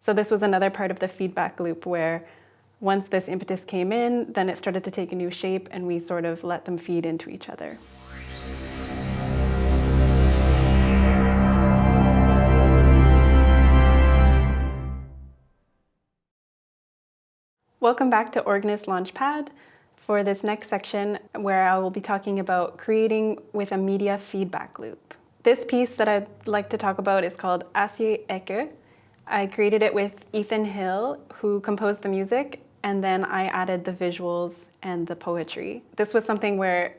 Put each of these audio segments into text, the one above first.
So this was another part of the feedback loop where once this impetus came in, then it started to take a new shape and we sort of let them feed into each other. Welcome back to Organist Launchpad for this next section where I will be talking about creating with a media feedback loop. This piece that I'd like to talk about is called Acier Ecke. I created it with Ethan Hill, who composed the music, and then I added the visuals and the poetry. This was something where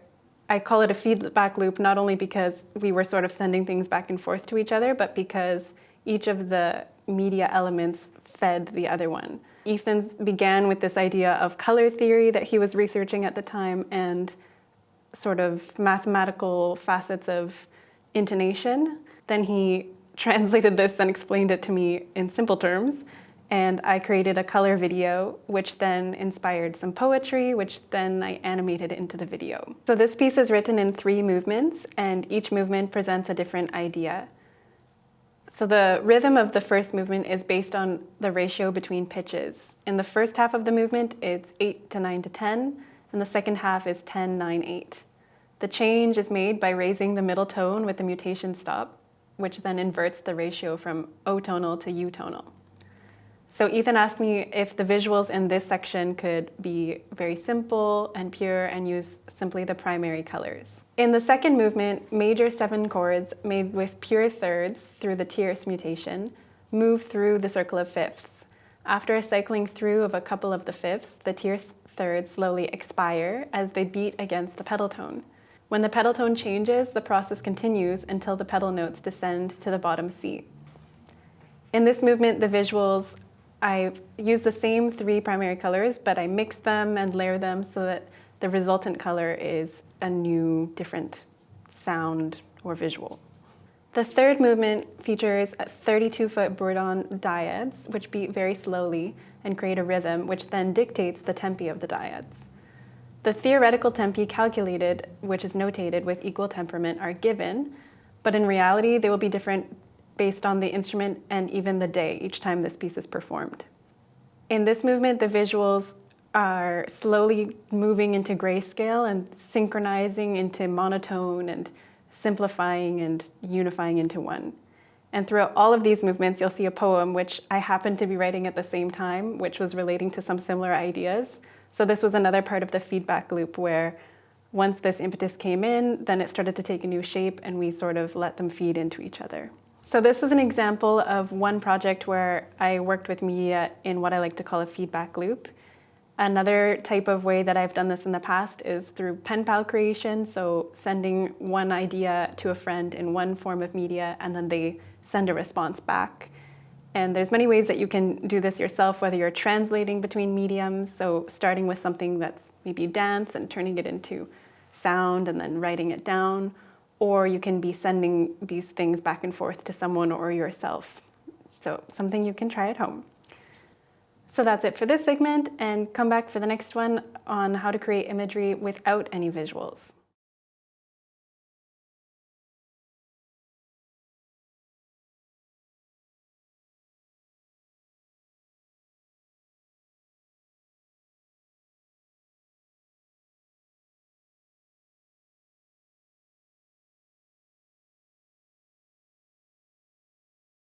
I call it a feedback loop, not only because we were sort of sending things back and forth to each other, but because each of the media elements fed the other one. Ethan began with this idea of color theory that he was researching at the time and sort of mathematical facets of intonation. Then he translated this and explained it to me in simple terms, and I created a color video, which then inspired some poetry, which then I animated into the video. So this piece is written in 3 movements, and each movement presents a different idea. So the rhythm of the first movement is based on the ratio between pitches. In the first half of the movement, it's 8 to 9 to 10, and the second half is 10, 9, 8. The change is made by raising the middle tone with the mutation stop, which then inverts the ratio from O-tonal to U-tonal. So Ethan asked me if the visuals in this section could be very simple and pure and use simply the primary colors. In the second movement, major 7 chords made with pure thirds through the tierce mutation move through the circle of fifths. After a cycling through of a couple of the fifths, the tierce thirds slowly expire as they beat against the pedal tone. When the pedal tone changes, the process continues until the pedal notes descend to the bottom C. In this movement, the visuals, I use the same 3 primary colors, but I mix them and layer them so that the resultant color is a new, different sound or visual. The third movement features 32-foot bourdon dyads, which beat very slowly and create a rhythm, which then dictates the tempi of the dyads. The theoretical tempi calculated, which is notated with equal temperament, are given, but in reality, they will be different based on the instrument and even the day each time this piece is performed. In this movement, the visuals are slowly moving into grayscale and synchronizing into monotone and simplifying and unifying into one. And throughout all of these movements, you'll see a poem which I happened to be writing at the same time, which was relating to some similar ideas. So this was another part of the feedback loop where once this impetus came in, then it started to take a new shape and we sort of let them feed into each other. So this is an example of one project where I worked with media in what I like to call a feedback loop. Another type of way that I've done this in the past is through pen pal creation, so sending one idea to a friend in one form of media and then they send a response back. And there's many ways that you can do this yourself, whether you're translating between mediums, so starting with something that's maybe dance and turning it into sound and then writing it down, or you can be sending these things back and forth to someone or yourself. So something you can try at home. So that's it for this segment, and come back for the next one on how to create imagery without any visuals.